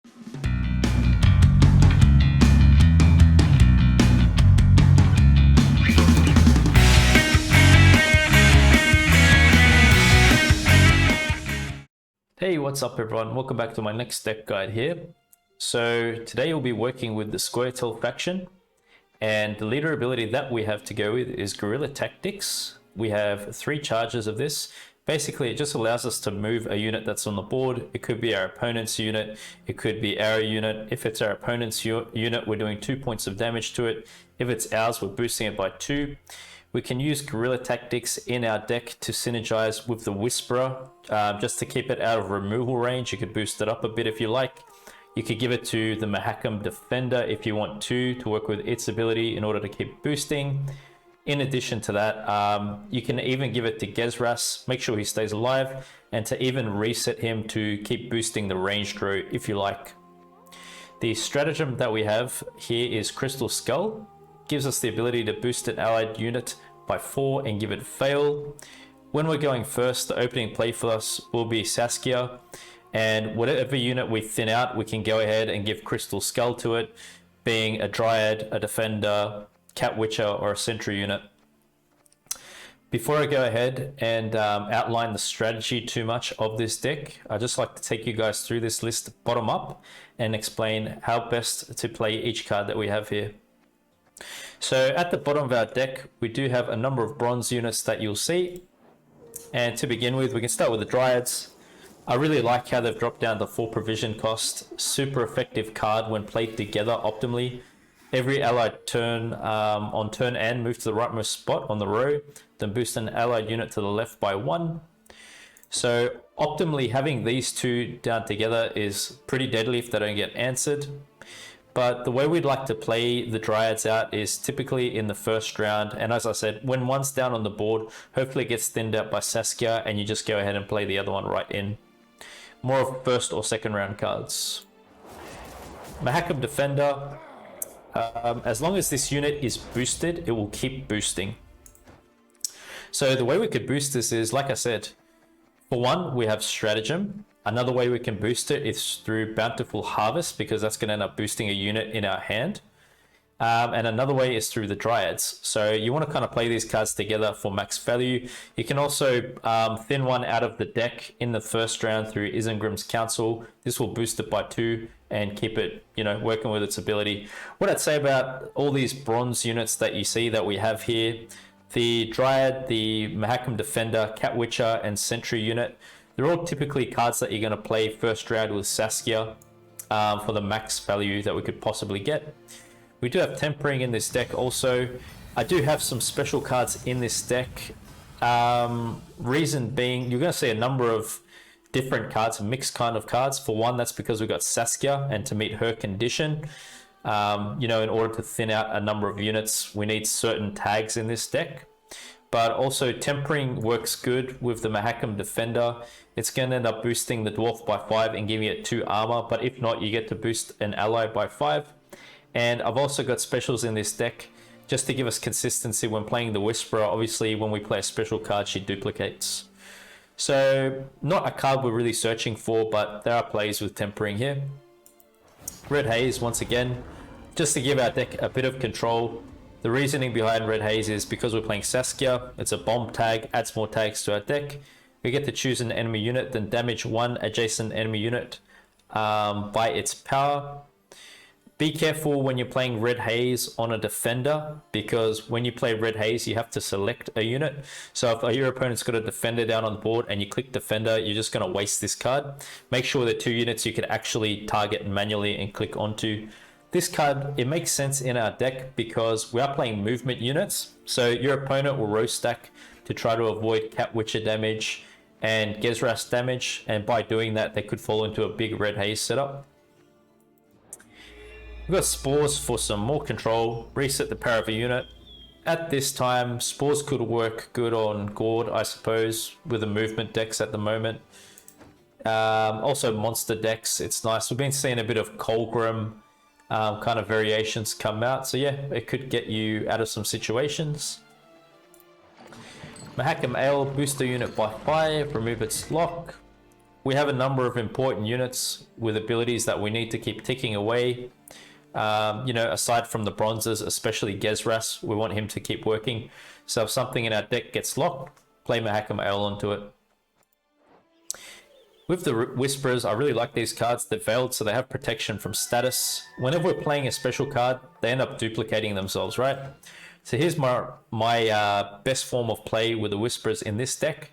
Hey, what's up everyone? Welcome back to my next deck guide here. So today we'll be working with the Scoia'tael faction, and the leader ability that we have to go with is Guerilla Tactics. We have 3 charges of this. Basically, it just allows us to move a unit that's on the board. It could be our opponent's unit, it could be our unit. If it's our opponent's unit, we're doing 2 points of damage to it. If it's ours, we're boosting it by 2. We can use Guerilla Tactics in our deck to synergize with the Whisperer, just to keep it out of removal range. You could boost it up a bit if you like. You could give it to the Madoc Defender if you want to work with its ability in order to keep boosting. In addition to that, you can even give it to Gezras, make sure he stays alive, and to even reset him to keep boosting the ranged row if you like. The stratagem that we have here is Crystal Skull. Gives us the ability to boost an allied unit by 4 and give it fail. When we're going first, the opening play for us will be Saskia, and whatever unit we thin out, we can go ahead and give Crystal Skull to it, being a Dryad, a Defender, Cat Witcher, or a Sentry unit. Before I go ahead and outline the strategy too much of this deck, I'd just like to take you guys through this list bottom up and explain how best to play each card that we have here. So at the bottom of our deck, we do have a number of bronze units that you'll see. And to begin with, we can start with the Dryads. I really like how they've dropped down the 4 provision cost. Super effective card when played together optimally. Every allied turn on turn end, move to the rightmost spot on the row, then boost an allied unit to the left by 1. So optimally having these 2 down together is pretty deadly if they don't get answered. But the way we'd like to play the Dryads out is typically in the first round. And as I said, when one's down on the board, hopefully it gets thinned out by Saskia and you just go ahead and play the other one right in. More of first or second round cards. Madoc Defender. As long as this unit is boosted, it will keep boosting. So the way we could boost this is, like I said, for one, we have Stratagem. Another way we can boost it is through Bountiful Harvest, because that's going to end up boosting a unit in our hand. And another way is through the Dryads. So you want to kind of play these cards together for max value. You can also thin one out of the deck in the first round through Isengrim's Council. This will boost it by 2 and keep it, working with its ability. What I'd say about all these bronze units that you see that we have here, the Dryad, the Madoc Defender, Cat Witcher, and Sentry unit, they're all typically cards that you're going to play first round with Saskia for the max value that we could possibly get. We do have Tempering in this deck also. I do have some special cards in this deck. Reason being, you're going to see a number of different cards, mixed kind of cards. For one, that's because we've got Saskia, and to meet her condition, in order to thin out a number of units, we need certain tags in this deck. But also Tempering works good with the Madoc Defender. It's going to end up boosting the Dwarf by 5 and giving it 2 armor, but if not, you get to boost an ally by 5. And I've also got specials in this deck just to give us consistency when playing the Whisperer. Obviously, when we play a special card, she duplicates. So not a card we're really searching for, but there are plays with Tempering here. Red Haze, once again, just to give our deck a bit of control. The reasoning behind Red Haze is because we're playing Saskia, it's a bomb tag, adds more tags to our deck. We get to choose an enemy unit, then damage 1 adjacent enemy unit by its power. Be careful when you're playing Red Haze on a Defender, because when you play Red Haze, you have to select a unit. So if your opponent's got a Defender down on the board and you click Defender, you're just going to waste this card. Make sure that 2 units you can actually target manually and click onto. This card, it makes sense in our deck because we are playing movement units. So your opponent will row stack to try to avoid Cat Witcher damage and Gezras damage. And by doing that, they could fall into a big Red Haze setup. We've got Spores for some more control. Reset the power of a unit. At this time, Spores could work good on Gord, I suppose, with the movement decks at the moment. Also monster decks, it's nice. We've been seeing a bit of Colgrim kind of variations come out, so yeah, it could get you out of some situations. Scoia'tael, boost the unit by 5, remove its lock. we have a number of important units with abilities that we need to keep ticking away. You know, aside from the bronzes, especially Gezras, we want him to keep working. So if something in our deck gets locked, play Madoc and Milva onto it. With the Whisperers, I really like these cards. They're veiled, so they have protection from status. Whenever we're playing a special card, they end up duplicating themselves, right? So here's my best form of play with the Whisperers in this deck.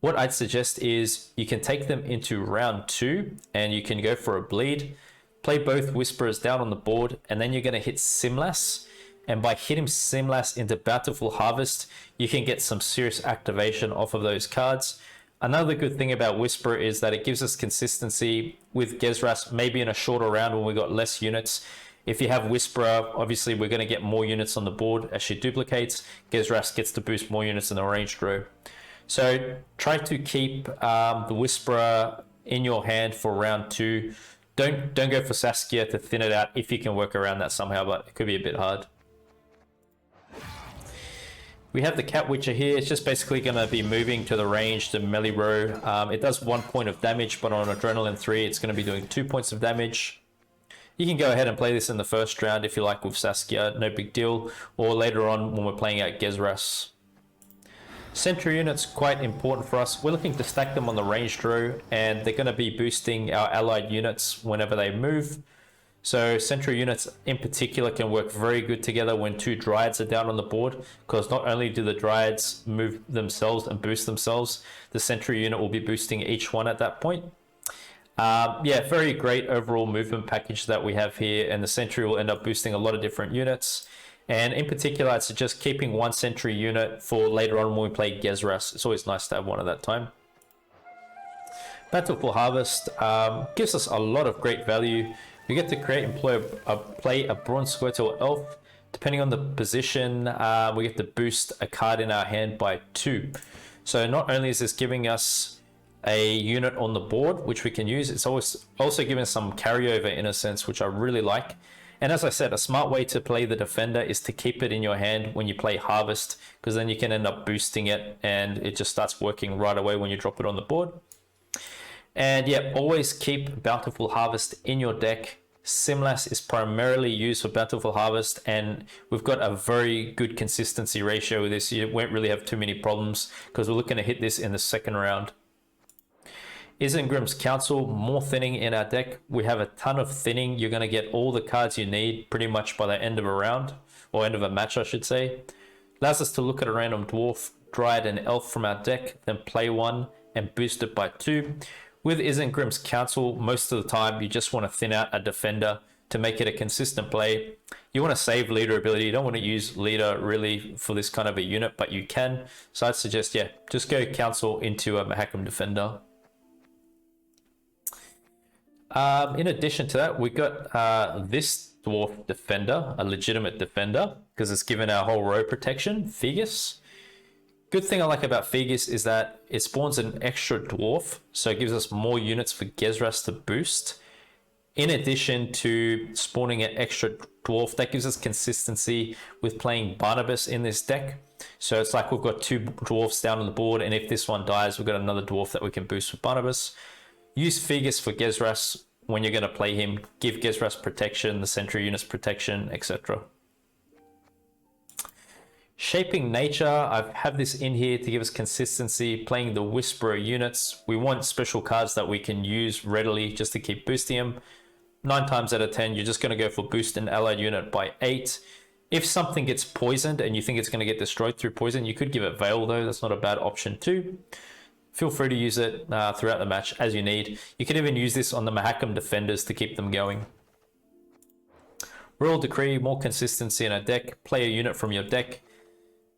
What I'd suggest is you can take them into round 2 and you can go for a bleed. Play both Whisperers down on the board, and then you're going to hit Simlas. And by hitting Simlas into Bountiful Harvest, you can get some serious activation off of those cards. Another good thing about Whisper is that it gives us consistency with Gezras, maybe in a shorter round when we got less units. If you have Whisperer, obviously we're going to get more units on the board as she duplicates. Gezras gets to boost more units in the ranged row. So try to keep the Whisperer in your hand for round 2. Don't go for Saskia to thin it out if you can work around that somehow, but it could be a bit hard. We have the Cat Witcher here. It's just basically going to be moving to the range, to melee row. It does 1 point of damage, but on Adrenaline 3, it's going to be doing 2 points of damage. You can go ahead and play this in the first round if you like with Saskia, no big deal. Or later on when we're playing out Gezras. Sentry units, quite important for us. We're looking to stack them on the ranged row, and they're going to be boosting our allied units whenever they move. So Sentry units in particular can work very good together when 2 Dryads are down on the board, because not only do the Dryads move themselves and boost themselves, the Sentry unit will be boosting each one at that point. Yeah, very great overall movement package that we have here, and the Sentry will end up boosting a lot of different units. And in particular, I'd suggest keeping 1 Sentry unit for later on when we play Gezras. It's always nice to have one at that time. Bountiful Harvest gives us a lot of great value. We get to create and play a Bronze Scoia'tael Elf. Depending on the position, we get to boost a card in our hand by 2. So not only is this giving us a unit on the board, which we can use, it's also giving us some carryover in a sense, which I really like. And as I said, a smart way to play the Defender is to keep it in your hand when you play Harvest, because then you can end up boosting it and it just starts working right away when you drop it on the board. And yeah, always keep Bountiful Harvest in your deck. Simlas is primarily used for Bountiful Harvest, and we've got a very good consistency ratio with this. You won't really have too many problems because we're looking to hit this in the second round. Isengrim's Council, more thinning in our deck. We have a ton of thinning. You're going to get all the cards you need pretty much by the end of a round, or end of a match, I should say. Allows us to look at a random Dwarf, Dryad, and Elf from our deck, then play one and boost it by 2. With Isengrim's Council, most of the time you just want to thin out a Defender to make it a consistent play. You want to save leader ability. You don't want to use leader really for this kind of a unit, but you can. So I'd suggest, yeah, just go Council into a Madoc Defender. In addition to that, we got this Dwarf Defender, a legitimate Defender, because it's given our whole row protection, Figus. Good thing I like about Figus is that it spawns an extra Dwarf, so it gives us more units for Gezras to boost. In addition to spawning an extra Dwarf, that gives us consistency with playing Barnabas in this deck. So it's like we've got 2 Dwarfs down on the board, and if this one dies, we've got another Dwarf that we can boost with Barnabas. Use Figus for Gezras when you're going to play him. Give Gezras protection, the Sentry units protection, etc. Shaping Nature, I have this in here to give us consistency, playing the Whisperer units. We want special cards that we can use readily just to keep boosting them. 9 times out of 10, you're just going to go for boost an allied unit by 8. If something gets poisoned and you think it's going to get destroyed through poison, you could give it Veil though. That's not a bad option too. Feel free to use it throughout the match as you need. You can even use this on the Madoc Defenders to keep them going. Royal Decree, more consistency in a deck. Play a unit from your deck.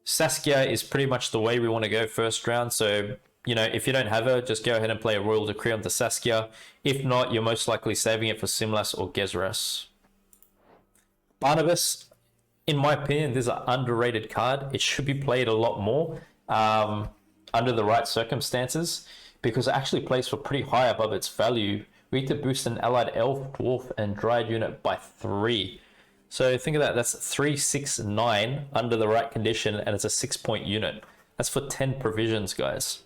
Saskia is pretty much the way we want to go first round. So, you know, if you don't have her, just go ahead and play a Royal Decree onto Saskia. If not, you're most likely saving it for Simlas or Gezras. Barnabas, in my opinion, this is an underrated card. It should be played a lot more. Under the right circumstances, because it actually plays for pretty high above its value. We need to boost an allied Elf, Dwarf, and Dryad unit by 3. So think of that, that's 3, 6, 9 under the right condition, and it's a 6-point unit. That's for 10 provisions, guys.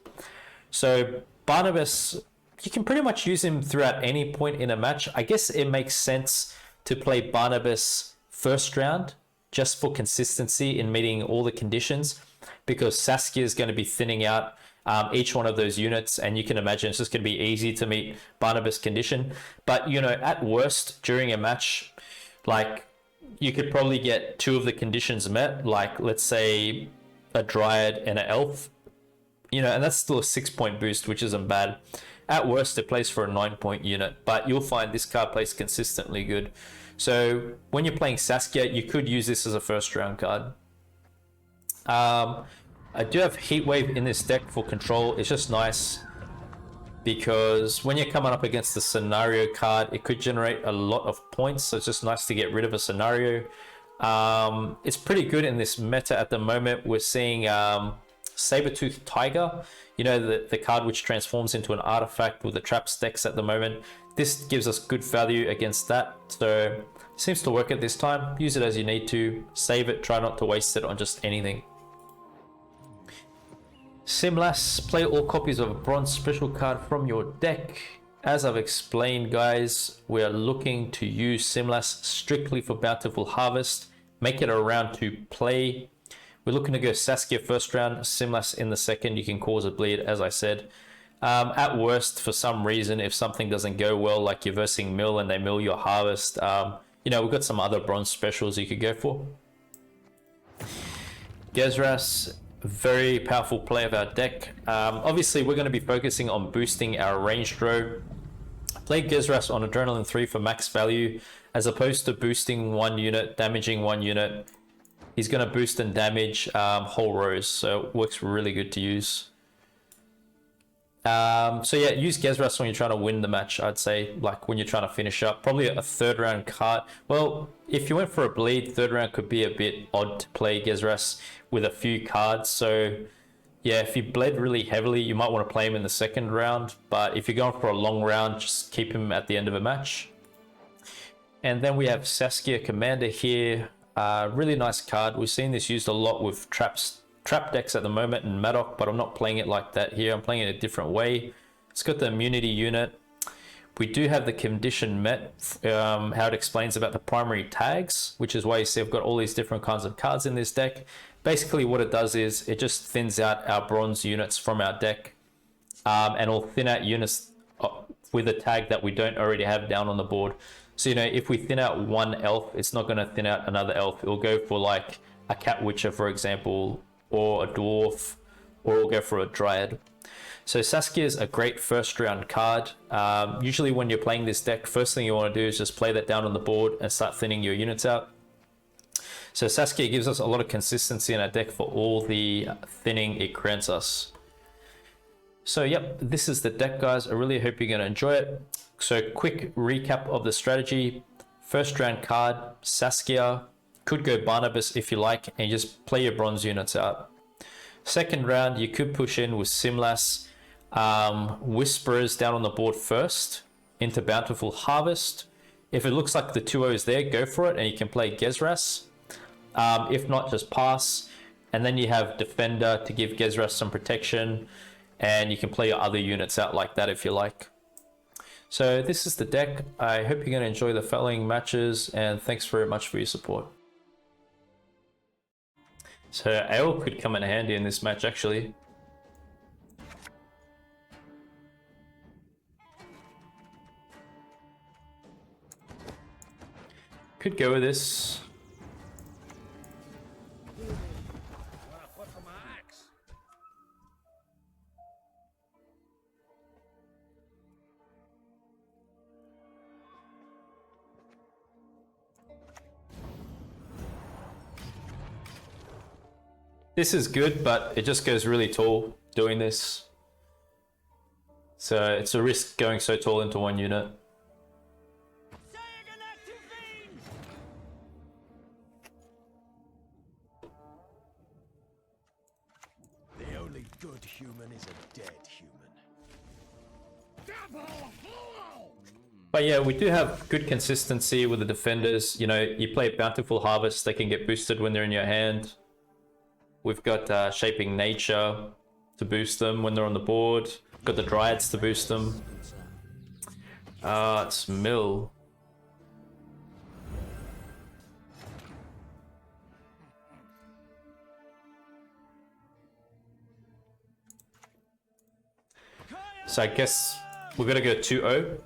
So Barnabas you can pretty much use him throughout any point in a match. I guess it makes sense to play Barnabas first round just for consistency in meeting all the conditions, because Saskia is going to be thinning out each one of those units, and you can imagine it's just going to be easy to meet Barnabas' condition. But, you know, at worst, during a match, like, you could probably get 2 of the conditions met, like, let's say, a Dryad and an Elf, you know, and that's still a 6-point boost, which isn't bad. At worst, it plays for a 9-point unit, but you'll find this card plays consistently good. So when you're playing Saskia, you could use this as a first round card. I do have Heatwave in this deck for control. It's just nice because when you're coming up against the scenario card, it could generate a lot of points. So it's just nice to get rid of a scenario. It's pretty good in this meta at the moment. We're seeing Saber-Tooth Tiger, you know, the card which transforms into an artifact with the trap stacks at the moment. This gives us good value against that. So it seems to work at this time. Use it as you need to. Save it. Try not to waste it on just anything. Simlas, play all copies of a bronze special card from your deck. As I've explained, guys, we're looking to use Simlas strictly for Bountiful Harvest. Make it a round 2 play. We're looking to go Saskia first round, Simlas in the second. You can cause a bleed, as I said. At worst, for some reason, if something doesn't go well, like you're versing mill and they mill your harvest, you know, we've got some other bronze specials you could go for. Gezras, very powerful play of our deck. Obviously, we're going to be focusing on boosting our ranged row. Play Gezras on Adrenaline 3 for max value, as opposed to boosting 1 unit, damaging 1 unit. He's going to boost and damage whole rows, so it works really good to use. So yeah, use Gezras when you're trying to win the match, I'd say, like when you're trying to finish up. Probably a third round card. Well, if you went for a bleed, third round could be a bit odd to play Gezras with a few cards. So yeah, if you bled really heavily, you might want to play him in the second round. But if you're going for a long round, just keep him at the end of a match. And then we have Saskia Commander here. Really nice card. We've seen this used a lot with trap decks at the moment in Madoc, but I'm not playing it like that here. I'm playing it a different way. It's got the immunity unit. We do have the condition met, how it explains about the primary tags, which is why you see I've got all these different kinds of cards in this deck. Basically what it does is it just thins out our bronze units from our deck, and it'll thin out units with a tag that we don't already have down on the board. So, you know, if we thin out 1 elf, it's not going to thin out another elf. It'll go for like a Cat Witcher, for example, or a Dwarf, or it'll go for a Dryad. So Saskia is a great first round card. Usually when you're playing this deck, first thing you want to do is just play that down on the board and start thinning your units out. So Saskia gives us a lot of consistency in our deck for all the thinning it grants us. So yep, this is the deck, guys. I really hope you're going to enjoy it. So quick recap of the strategy. First round card, Saskia. Could go Barnabas if you like, and just play your bronze units out. Second round, you could push in with Simlas, Whisperers down on the board first, into Bountiful Harvest. If it looks like the 2-0 is there, go for it, and you can play Gezras. If not, just pass. And then you have Defender to give Gezras some protection, and you can play your other units out like that if you like. So this is the deck. I hope you're going to enjoy the following matches, and thanks very much for your support. So Ale could come in handy in this match, actually. Could go with this. This is good, but it just goes really tall doing this. So it's a risk going so tall into 1 unit. The only good human is a dead human. But yeah, we do have good consistency with the defenders. You know, you play Bountiful Harvest, they can get boosted when they're in your hand. We've got Shaping Nature to boost them when they're on the board. Got the Dryads to boost them. It's Mill. So I guess we're gonna go 2-0.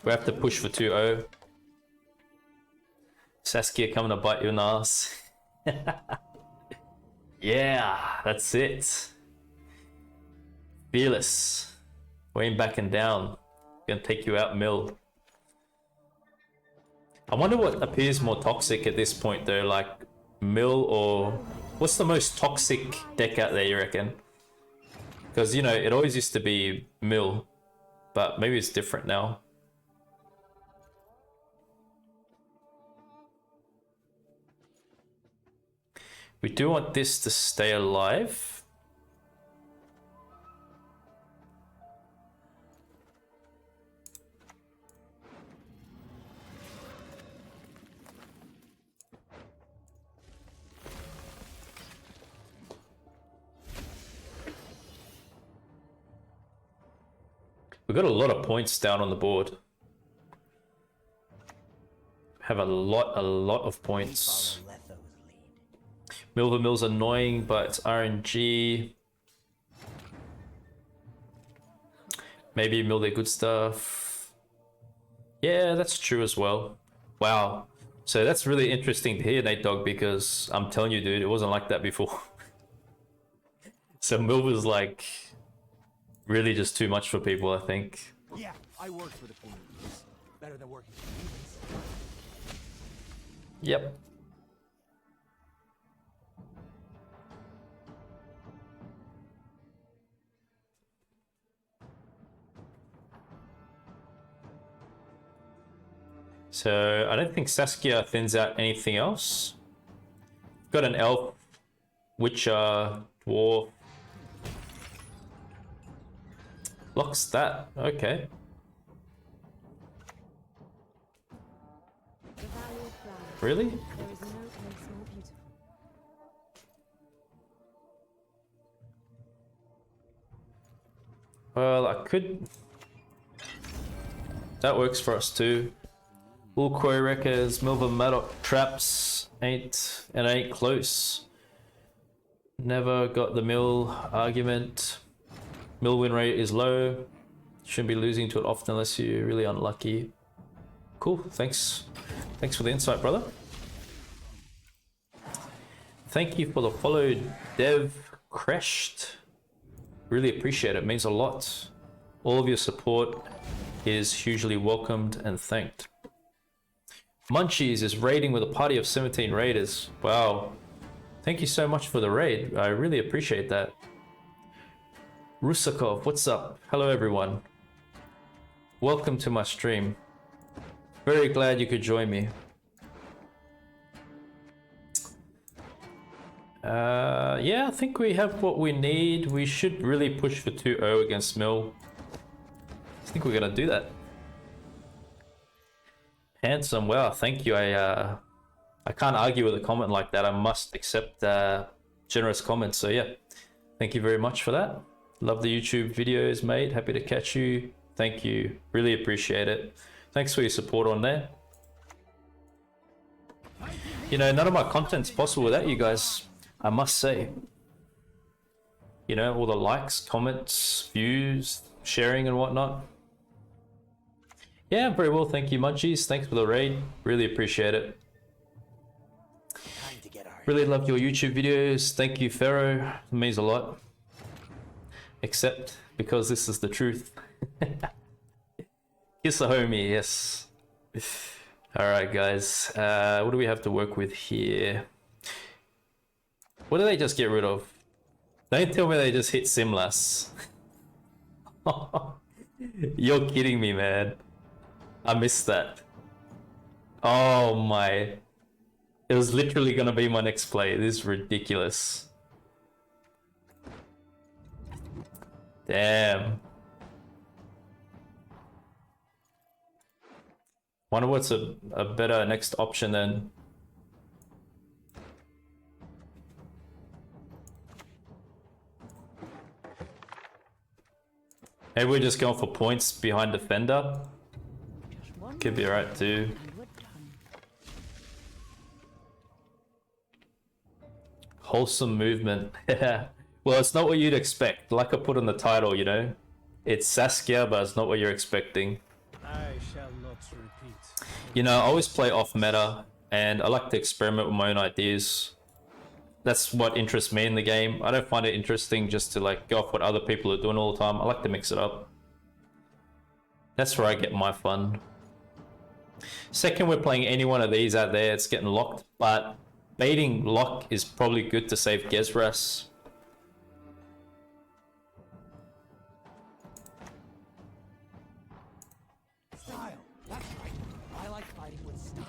We have to push for 2-0. Saskia coming to bite you in the ass. Yeah, that's it. Fearless. We ain't backing down. Gonna take you out, Mill. I wonder what appears more toxic at this point though, like Mill or... What's the most toxic deck out there, you reckon? Because, you know, it always used to be Mill, but maybe it's different now. We do want this to stay alive. We've got a lot of points down on the board. Have a lot of points. Milva Mill's annoying, but it's RNG. Maybe mill their good stuff. Yeah, that's true as well. Wow. So that's really interesting to hear, Nate Dog, because I'm telling you, dude, it wasn't like that before. So Milva's like really just too much for people, I think. Yeah, I work for the police. Better than working for humans. Yep. So I don't think Saskia thins out anything else. Got an elf, witcher, dwarf. Locks that. Okay. Really? Well, I could... That works for us too. Ulcroy Wreckers, Milva Madoc traps, ain't close. Never got the mill argument. Mill win rate is low. Shouldn't be losing to it often unless you're really unlucky. Cool, thanks. Thanks for the insight, brother. Thank you for the follow, Dev Creshed. Really appreciate it, it means a lot. All of your support is hugely welcomed and thanked. Munchies is raiding with a party of 17 raiders. Wow. Thank you so much for the raid. I really appreciate that. Rusakov, what's up? Hello everyone. Welcome to my stream. Very glad you could join me. Yeah, I think we have what we need. We should really push for 2-0 against Mill. I think we're gonna do that. Handsome, wow, thank you. I can't argue with a comment like that. I must accept generous comments. So yeah, thank you very much for that. Love the YouTube videos, mate. Happy to catch you. Thank you. Really appreciate it. Thanks for your support on there. You know, none of my content's possible without you guys, I must say. You know, all the likes, comments, views, sharing and whatnot. Yeah, very well, thank you, Munchies. Thanks for the raid. Really appreciate it. Really love your YouTube videos. Thank you, Pharaoh. It means a lot. Except because this is the truth. Kiss the homie, yes. Alright, guys. What do we have to work with here? What do they just get rid of? Don't tell me they just hit Simlas. You're kidding me, man. I missed that. Oh my. It was literally gonna be my next play. This is ridiculous. Damn. Wonder what's a better next option then. Maybe we're just going for points behind defender. Could be right too. Wholesome movement. Well, it's not what you'd expect. Like I put in the title, you know, it's Saskia, but it's not what you're expecting. I shall not repeat. You know, I always play off meta, and I like to experiment with my own ideas. That's what interests me in the game. I don't find it interesting just to like go off what other people are doing all the time. I like to mix it up. That's where I get my fun. Second, we're playing any one of these out there, it's getting locked, but baiting lock is probably good to save Gezras. Style. That's right. I like fighting with style.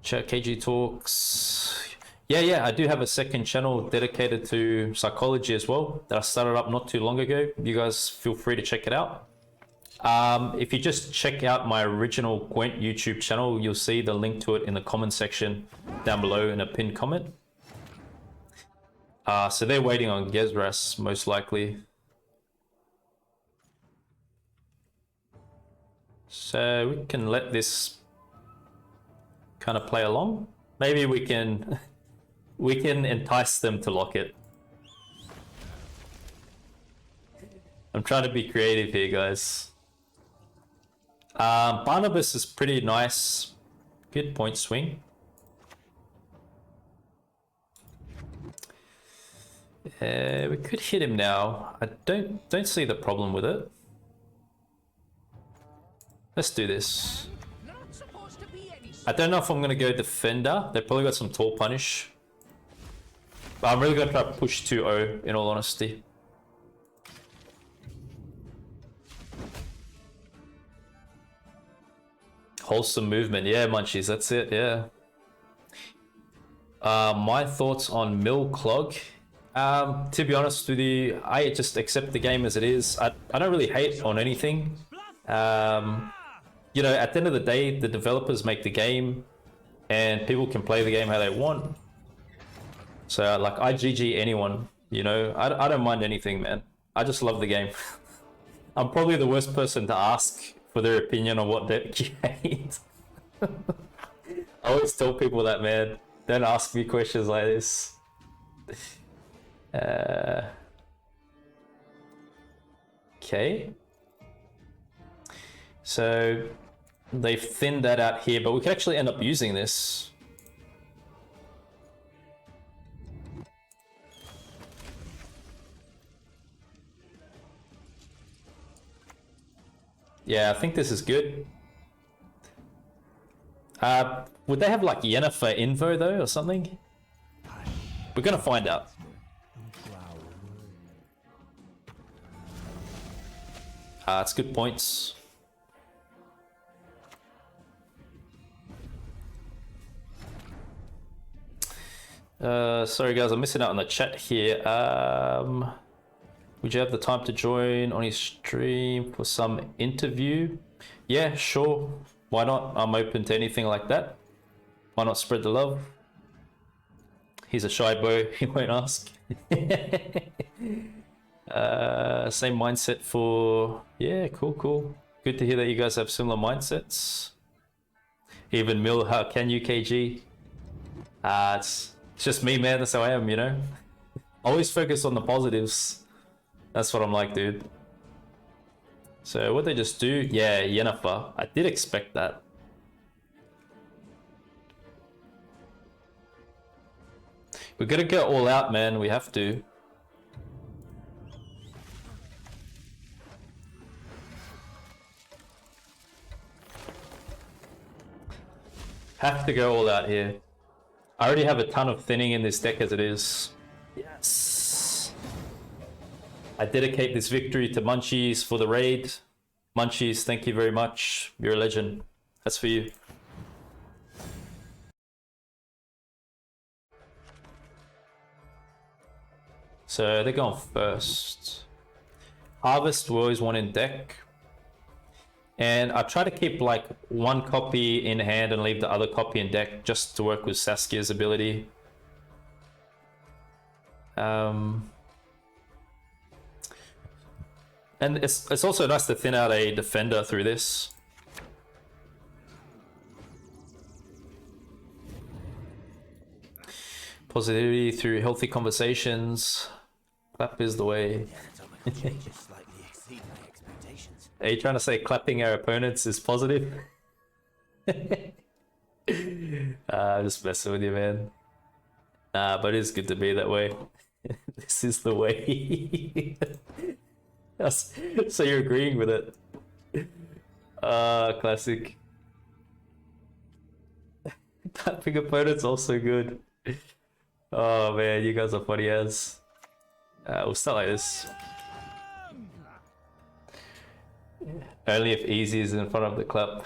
Chat KG Talks. Yeah, I do have a second channel dedicated to psychology as well that I started up not too long ago. You guys feel free to check it out. If you just check out my original Gwent YouTube channel, you'll see the link to it in the comment section down below in a pinned comment. So they're waiting on Gezras, most likely. So we can let this kind of play along. Maybe we can entice them to lock it. I'm trying to be creative here, guys. Barnabas is pretty nice. Good point swing. We could hit him now. I don't see the problem with it. Let's do this. I don't know if I'm gonna go defender. They probably got some tall punish. But I'm really gonna try to push 2-0 in all honesty. Wholesome movement, yeah, munchies, that's it, yeah. My thoughts on Mill Clog. To be honest with you, I just accept the game as it is. I don't really hate on anything. You know, at the end of the day, the developers make the game and people can play the game how they want. So like I GG anyone, you know, I don't mind anything, man. I just love the game. I'm probably the worst person to ask for their opinion on what deck you hate. I always tell people that, man. Don't ask me questions like this. Okay. So they've thinned that out here, but we could actually end up using this. Yeah, I think this is good. Would they have like Yennefer Invo though, or something? We're gonna find out. It's good points. Sorry guys, I'm missing out on the chat here. Would you have the time to join on his stream for some interview? Yeah, sure. Why not? I'm open to anything like that. Why not spread the love? He's a shy boy, he won't ask. Same mindset for... Yeah, cool. Good to hear that you guys have similar mindsets. Even Mill, how can you, KG? It's just me, man. That's how I am, you know? Always focus on the positives. That's what I'm like, dude. So what they just do? Yeah, Yennefer. I did expect that. We're gonna go all out, man. We have to. Have to go all out here. I already have a ton of thinning in this deck as it is. Yes. I dedicate this victory to Munchies for the raid. Munchies, thank you very much. You're a legend. That's for you. So they're going first. Harvest we always want in deck. And I try to keep like one copy in hand and leave the other copy in deck just to work with Saskia's ability. And it's also nice to thin out a defender through this. Positivity through healthy conversations. Clap is the way. Are you trying to say clapping our opponents is positive? Just messing with you, man. But it's good to be that way. This is the way. So you're agreeing with it. Classic. Clapping opponents also good. Oh man, you guys are funny as. We'll start like this. Only if easy is in front of the clap.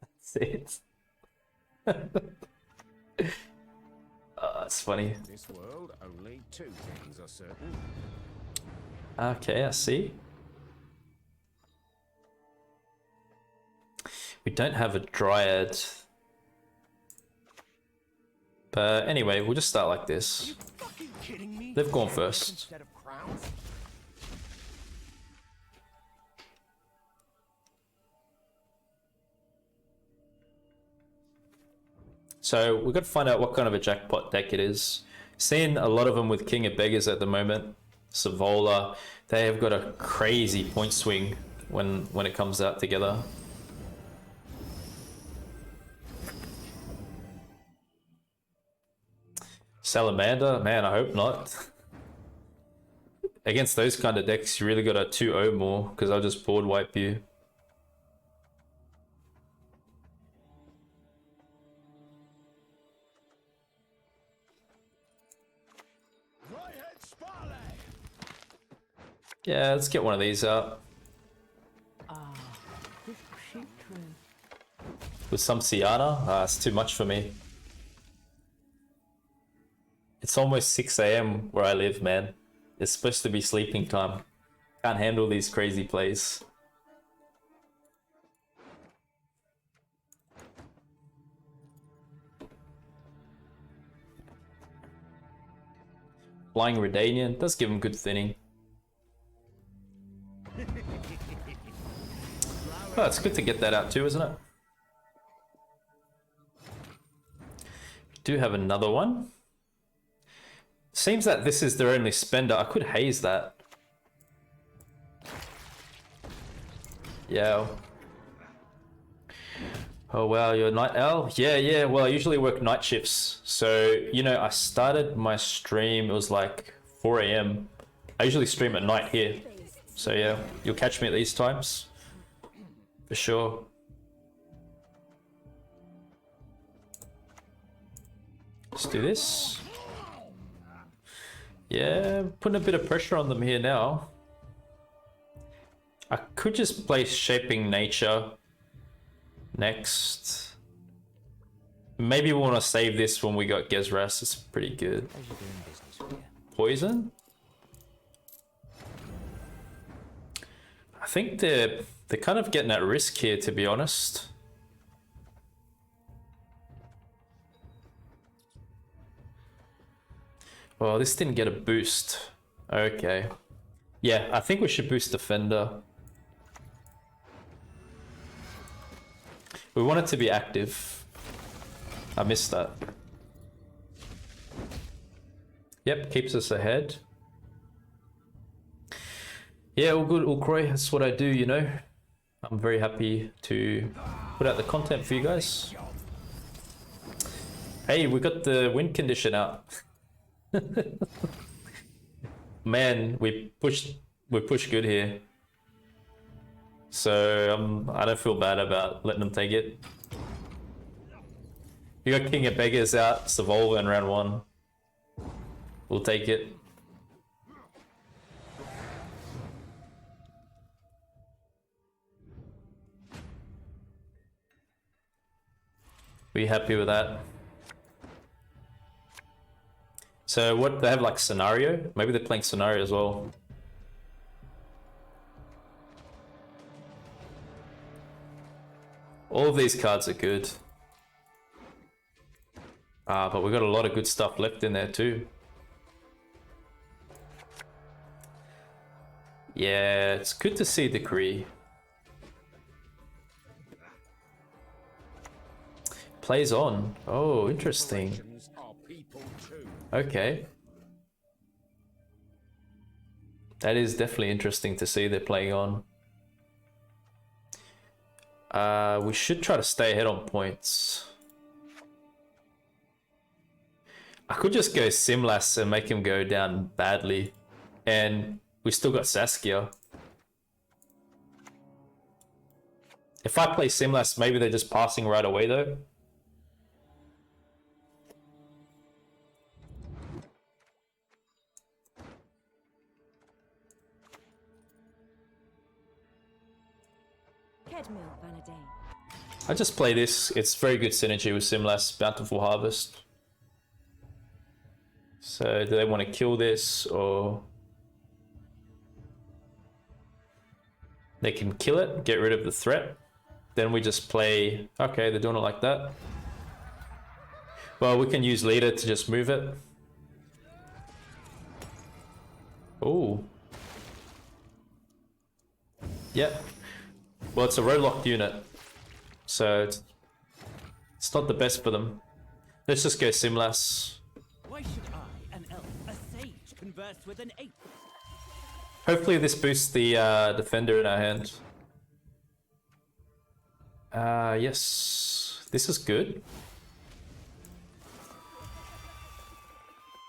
That's it. It's funny. This world, only two things are certain. Okay, I see. We don't have a dryad. But anyway, we'll just start like this. They've gone first. So we've got to find out what kind of a jackpot deck it is. Seeing a lot of them with King of Beggars at the moment. Savola, they have got a crazy point swing when it comes out together. Salamander, man, I hope not. Against those kind of decks, you really got a 2-0 more, because I'll just board wipe you. Yeah, let's get one of these out. With some Sienna? It's too much for me. It's almost 6 AM where I live, man. It's supposed to be sleeping time. Can't handle these crazy plays. Flying Redanian does give him good thinning. Oh, it's good to get that out too, isn't it? We do have another one. Seems that this is their only spender. I could haze that. Yeah. Oh wow, you're a night owl? Yeah, well I usually work night shifts. So, you know, I started my stream, it was like 4 AM. I usually stream at night here. So yeah, you'll catch me at these times. For sure. Let's do this. Yeah, putting a bit of pressure on them here now. I could just play Shaping Nature next. Maybe we want to save this when we got Gezras. It's pretty good. Poison? I think they're kind of getting at risk here, to be honest. Well, this didn't get a boost. Okay. Yeah, I think we should boost Defender. We want it to be active. I missed that. Yep, keeps us ahead. Yeah, all good, all Croy. That's what I do, you know. I'm very happy to put out the content for you guys. Hey, we got the win condition out. Man, we pushed good here. So I don't feel bad about letting them take it. You got King of Beggars out, Savola in round 1. We'll take it. Be happy with that. So what, they have like Scenario? Maybe they're playing Scenario as well. All of these cards are good. But we got a lot of good stuff left in there too. Yeah, it's good to see Decree. Plays on. Oh, interesting. Okay. That is definitely interesting to see they're playing on. We should try to stay ahead on points. I could just go Simlas and make him go down badly. And we still got Saskia. If I play Simlas, maybe they're just passing right away though. I just play this. It's very good synergy with Simlas, Bountiful Harvest. So do they want to kill this or... They can kill it, get rid of the threat. Then we just play... Okay, they're doing it like that. Well, we can use leader to just move it. Oh. Yep. Well, it's a road-locked unit. So it's not the best for them. Let's just go Simlas. Why should I, an elf, a sage, converse with an ape? Hopefully this boosts the defender in our hand. Yes. This is good.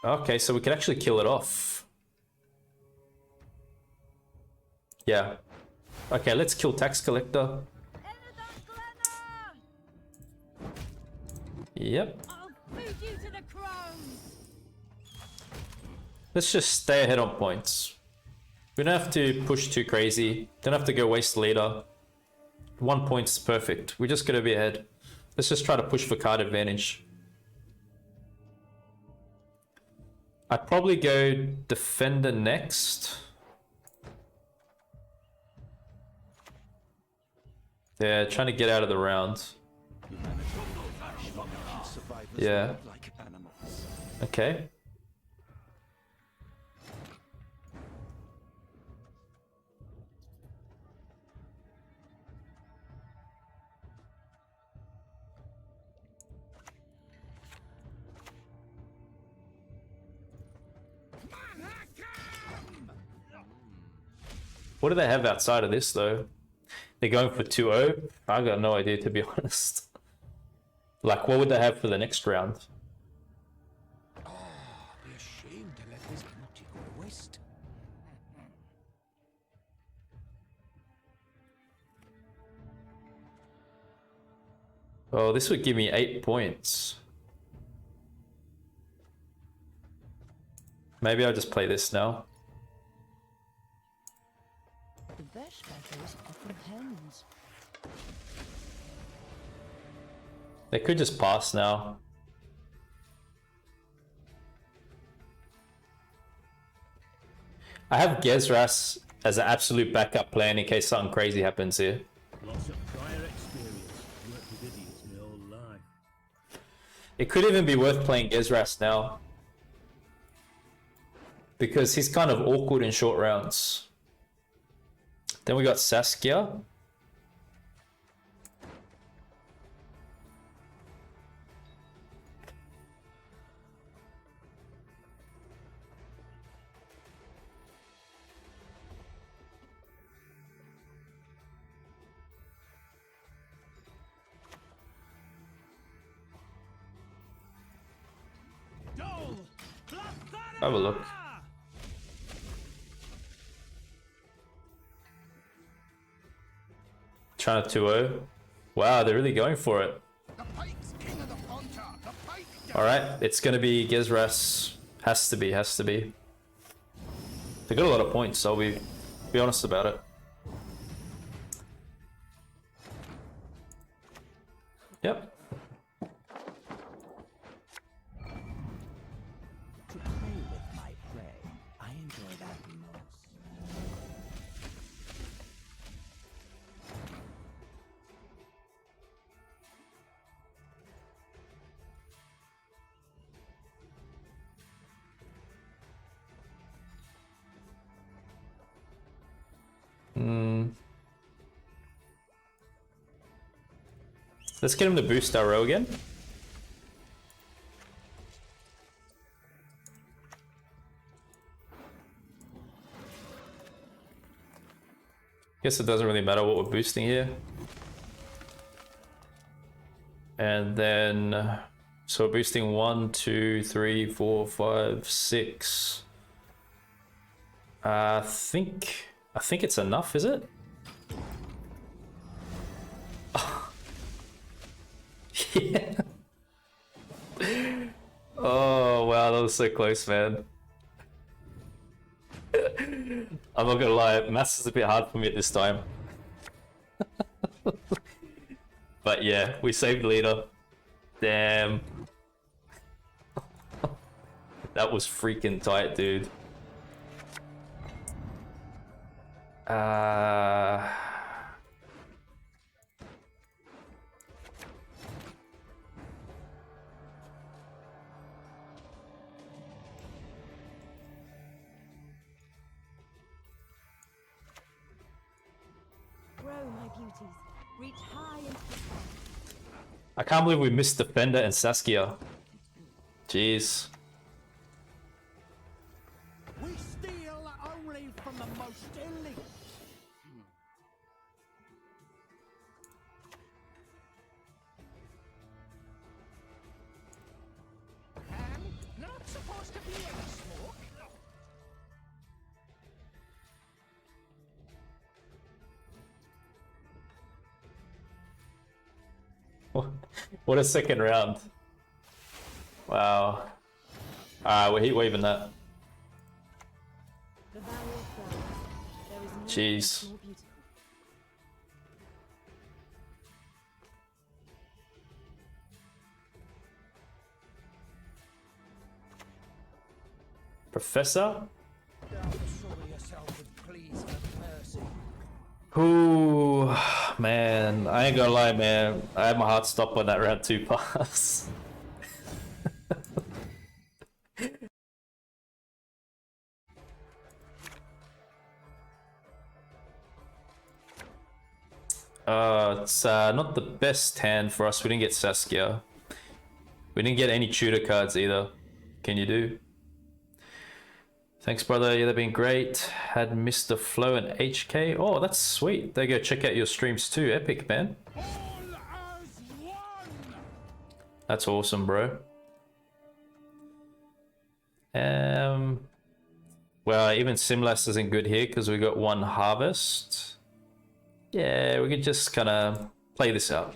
Okay, so we can actually kill it off. Yeah. Okay, let's kill Tax Collector. Yep. I'll feed you to the crows. Let's just stay ahead on points. We don't have to push too crazy. Don't have to go waste leader. 1 point's perfect. We're just gonna be ahead. Let's just try to push for card advantage. I'd probably go defender next. Yeah, trying to get out of the round. Yeah. Okay. What do they have outside of this though? They're going for 2-0? I got no idea, to be honest. Like, what would they have for the next round? Oh, be ashamed to let this beauty go to waste. Oh, this would give me 8 points. Maybe I'll just play this now. The best battles are from hens. They could just pass now. I have Gezras as an absolute backup plan in case something crazy happens here. Lots of prior experience. Worked with idiots my whole life. It could even be worth playing Gezras now. Because he's kind of awkward in short rounds. Then we got Saskia. Have a look. Trying to 2-0. Wow, they're really going for it. Alright, it's gonna be Gezras. Has to be. They got a lot of points, so I'll be honest about it. Yep. To play with my prey, I enjoy that most. Let's get him to boost our row again. Guess it doesn't really matter what we're boosting here. And then, so we're boosting 1, 2, 3, 4, 5, 6. I think it's enough, is it? Yeah. Oh wow, that was so close, man. I'm not gonna lie, maths is a bit hard for me at this time. But yeah, we saved leader. Damn. That was freaking tight, dude. Grow, my beauties. Reach high into the sky. I can't believe we missed Defender and Saskia. Jeez. We steal only from the most elite. Not supposed to be any smoke. What a second round. Wow. We're heat waving that. The valley of flowers. There is no Jeez. place more beautiful. Professor? Assure yourself with pleas for mercy. Ooh, man, I ain't gonna lie, man. I had my heart stop on that round 2 pass. It's not the best hand for us. We didn't get Saskia. We didn't get any tutor cards either. Can you do? Thanks, brother. Yeah, they've been great. Had Mr. Flow and HK. Oh, that's sweet. They go check out your streams too. Epic, man. All as one. That's awesome, bro. Well, even Simlas isn't good here because we got 1 harvest. Yeah, we could just kind of play this out.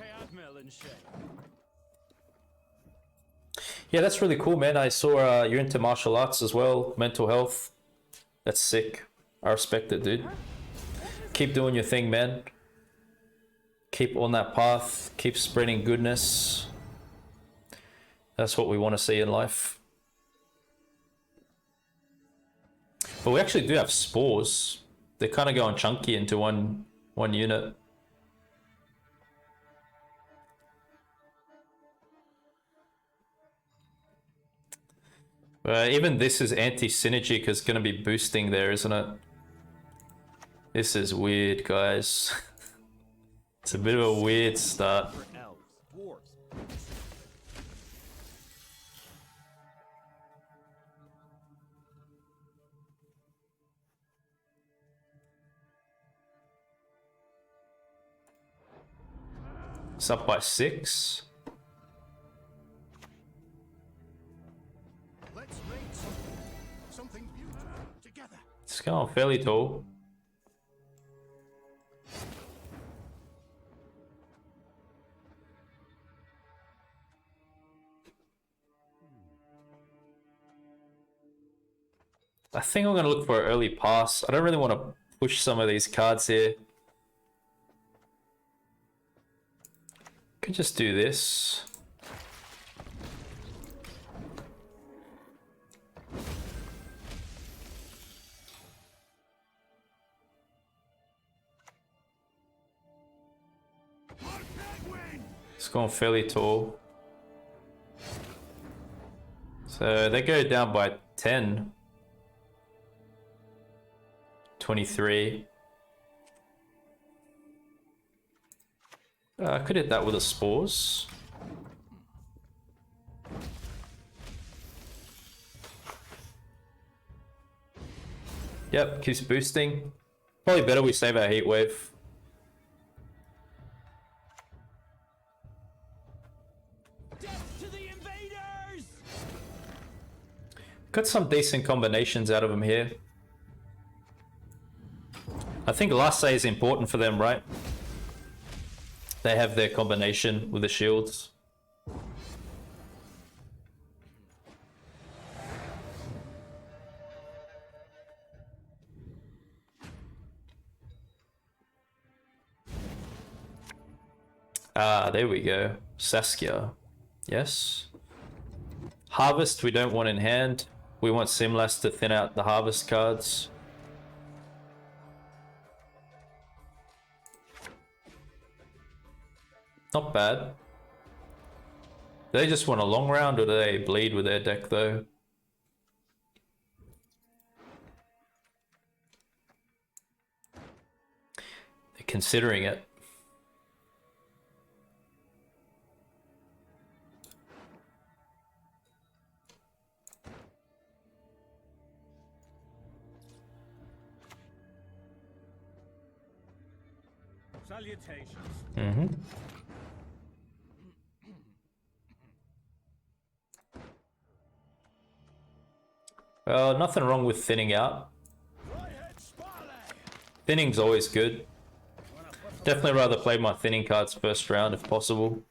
Yeah, that's really cool, man. I saw you're into martial arts as well, mental health. That's sick. I respect it, dude. Keep doing your thing, man. Keep on that path. Keep spreading goodness. That's what we want to see in life. But we actually do have spores. They're kind of going chunky into one unit. Even this is anti-synergy because it's going to be boosting there, isn't it? This is weird, guys. It's a bit of a weird start. It's up by 6. Let's make something beautiful together. It's going fairly tall. I think I'm going to look for an early pass. I don't really want to push some of these cards here. Could just do this. It's going fairly tall. So they go down by 10. 23. I could hit that with the spores. Yep, keeps boosting. Probably better we save our heat wave. Death to the invaders! Got some decent combinations out of them here. I think last say is important for them, right? They have their combination with the shields. Ah, there we go. Saskia. Yes. Harvest we don't want in hand. We want Simlas to thin out the harvest cards. Not bad. Do they just want a long round or do they bleed with their deck though? They're considering it. Salutations. Well, nothing wrong with thinning out. Thinning's always good. Definitely rather play my thinning cards first round if possible.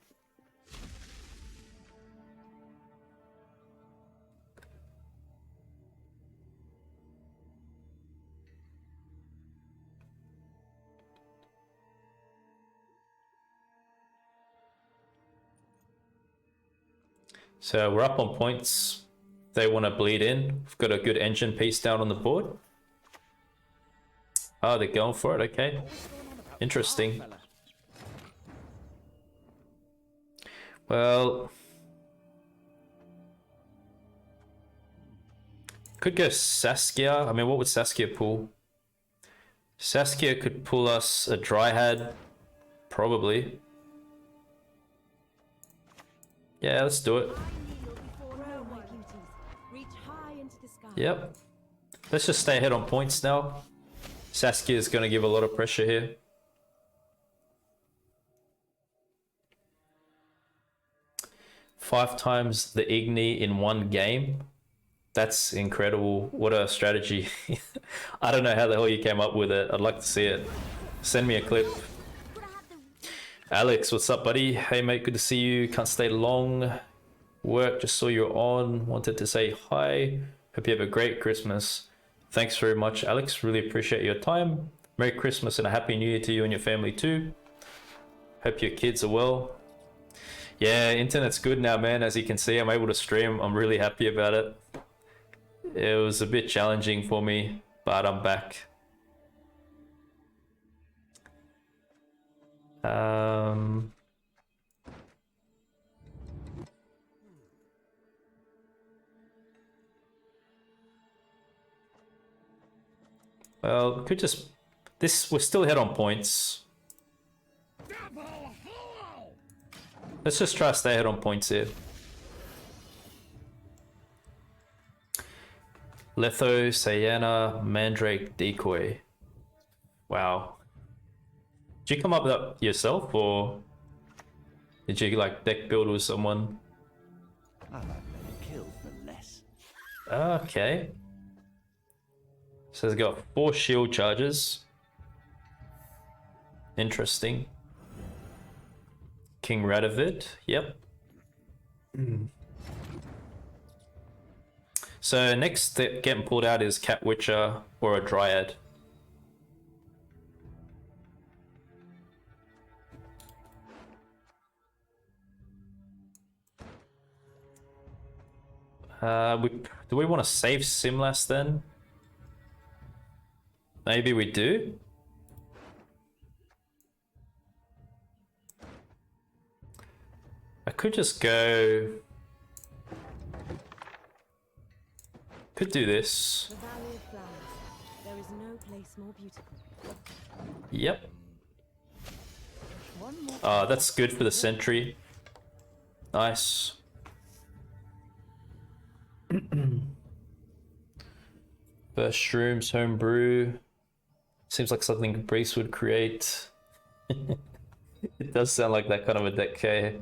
So we're up on points. They want to bleed in. We've got a good engine piece down on the board. Oh, they're going for it. Okay. Interesting. Well, could go Saskia. I mean, what would Saskia pull? Saskia could pull us a Dryad, probably. Yeah, let's do it. Yep. Let's just stay ahead on points now. Saskia is going to give a lot of pressure here. Five times the Igni in one game. That's incredible. What a strategy. I don't know how the hell you came up with it. I'd like to see it. Send me a clip. Alex, what's up, buddy? Hey, mate, good to see you. Can't stay long. Work, just saw you on. Wanted to say hi. Hope you have a great Christmas. Thanks very much, Alex. Really appreciate your time. Merry Christmas and a Happy New Year to you and your family too. Hope your kids are well. Yeah, internet's good now, man. As you can see, I'm able to stream. I'm really happy about it. It was a bit challenging for me, but I'm back. Well, could just we're still ahead on points. Let's just try to stay ahead on points here. Letho, Sayana, Mandrake, Decoy. Wow. Did you come up with that yourself, or did you like deck build with someone? I've had many kills for less. Okay. So it's got 4 shield charges. Interesting. King Radovid, yep. So next step getting pulled out is Cat Witcher or a Dryad. Do we want to save Simlas then? Maybe we do. I could just go. Could do this. The Valley of Flowers. There is no place more beautiful. Yep. One more. That's good for the sentry. Nice. First shrooms, homebrew. Seems like something Brees would create. It does sound like that kind of a deck K.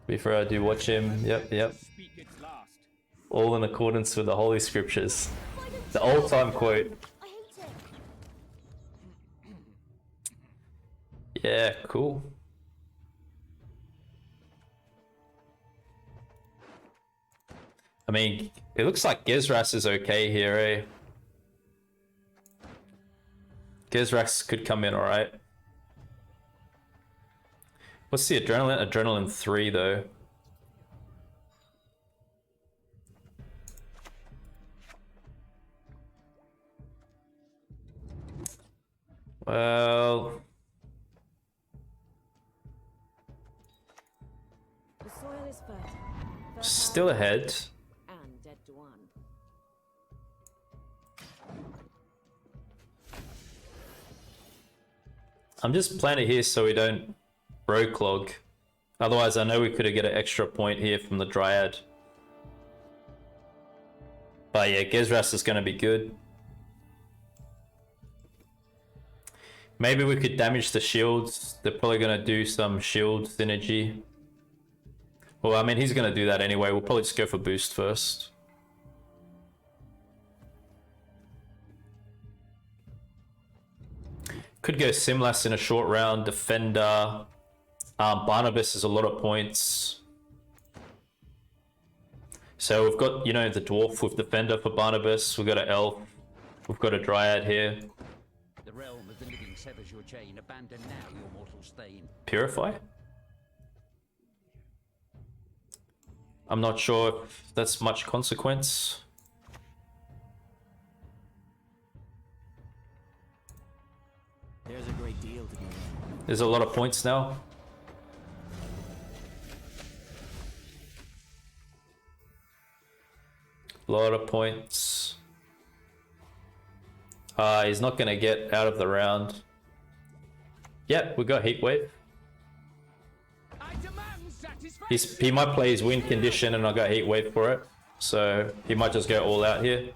Before I do watch him. Yep. Speak its last. All in accordance with the Holy Scriptures. The old-time quote. I hate it. Yeah, cool. I mean, it looks like Gezras is okay here, eh? Gezras could come in alright. What's the adrenaline? Adrenaline 3 though. Well, The soil is fertile. still ahead. And dead to one. I'm just playing it here so we don't bro clog. Otherwise, I know we could have get an extra point here from the Dryad. But yeah, Gezras is going to be good. Maybe we could damage the shields. They're probably going to do some shield synergy. Well, I mean, he's going to do that anyway. We'll probably just go for boost first. Could go Simlas in a short round. Defender. Barnabas is a lot of points. So we've got, you know, the Dwarf with Defender for Barnabas. We've got an Elf. We've got a Dryad here. The realm of the living severs your chain. Abandon now your mortal stain. Purify? I'm not sure if that's much consequence. There's a great deal to be done. There's a lot of points now. Lot of points. He's not going to get out of the round. Yep, we got Heat Wave. I demand satisfaction. He might play his win condition and I got Heat Wave for it. So he might just go all out here.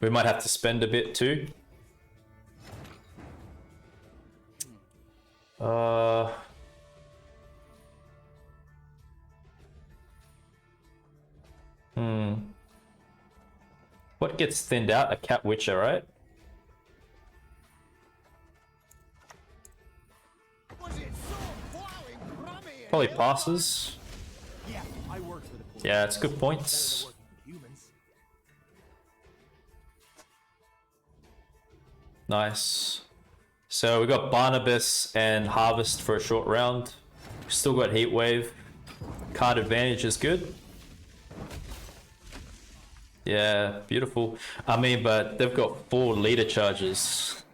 We might have to spend a bit too. What gets thinned out? A Cat Witcher, right? Was it so plowing crummy? Probably passes. Yeah, I worked for the poor. Yeah, it's good points. Working for humans. Nice. So we got Barnabas and Harvest for a short round. Still got Heat Wave. Card advantage is good. Yeah, beautiful. I mean, but they've got 4 leader charges.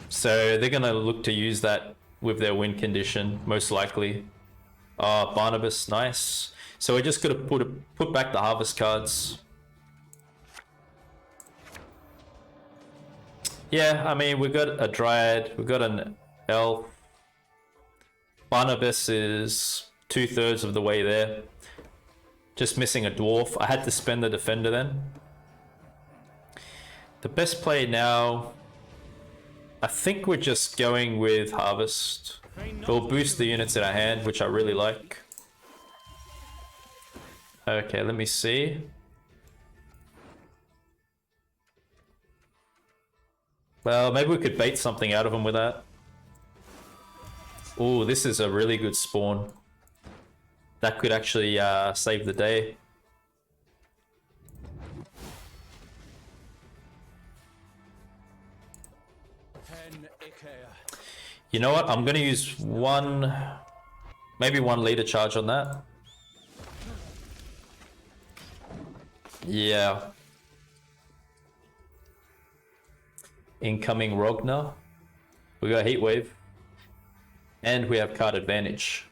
So they're going to look to use that with their win condition, most likely. Barnabas, nice. So we're just going to put back the Harvest cards. Yeah, I mean, we've got a Dryad, we've got an Elf. Barnabas is 2/3 of the way there. Just missing a Dwarf. I had to spend the Defender then. The best play now, I think we're just going with Harvest. We'll boost the units in our hand, which I really like. Okay, let me see. Well, maybe we could bait something out of them with that. Oh, this is a really good spawn. That could actually save the day. You know what? I'm going to use maybe one leader charge on that. Yeah. Incoming Rognar. We got Heat Wave. And we have card advantage.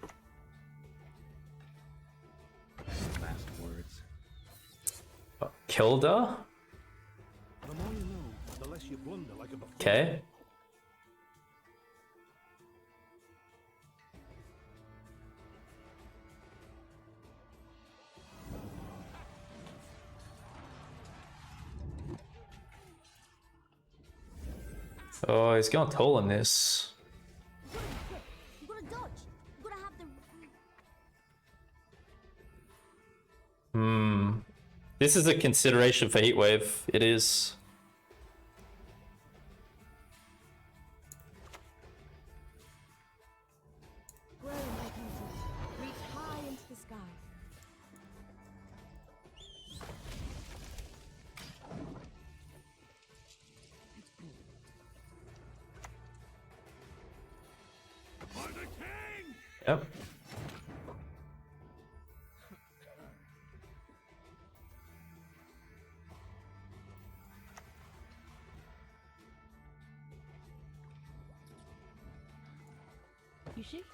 Last words. Kilda? The more you know, the less you blunder like a buffoon. Okay. Oh, he's going tall on this. You gotta dodge. You gotta have the. This is a consideration for Heatwave. It is. Grow, my beauty. Reach high into the sky. Yep. You see? You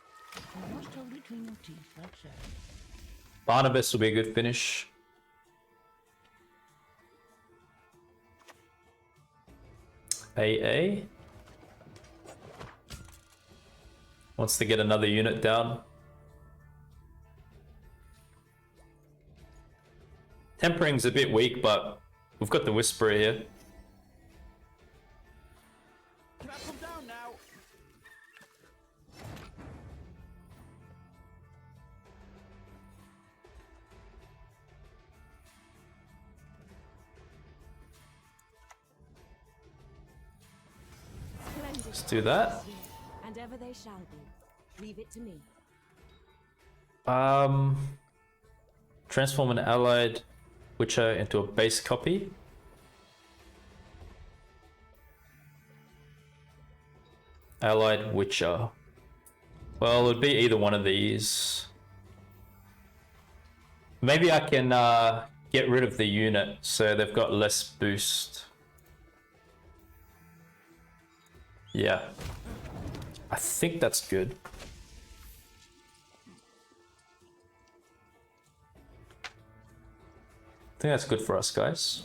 must hold between your teeth, that's it. Barnabas will be a good finish. AA wants to get another unit down. Tempering's a bit weak, but we've got the Whisperer here. Can I come down now? Splendid. Let's do that. And ever they shall be. Leave it to me. Transform an allied Witcher into a base copy. Allied Witcher. Well, it'd be either one of these. Maybe I can get rid of the unit so they've got less boost. Yeah. I think that's good. I think that's good for us, guys.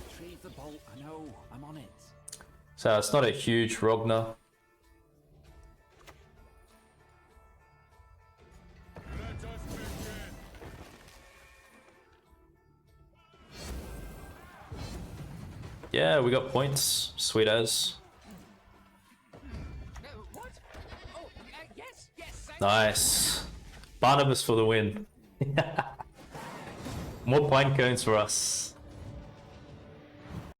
Retrieve the bolt. I know. I'm on it. So it's not a huge Rogner. Yeah, we got points. Sweet as. Nice. Barnabas for the win. More pine cones for us.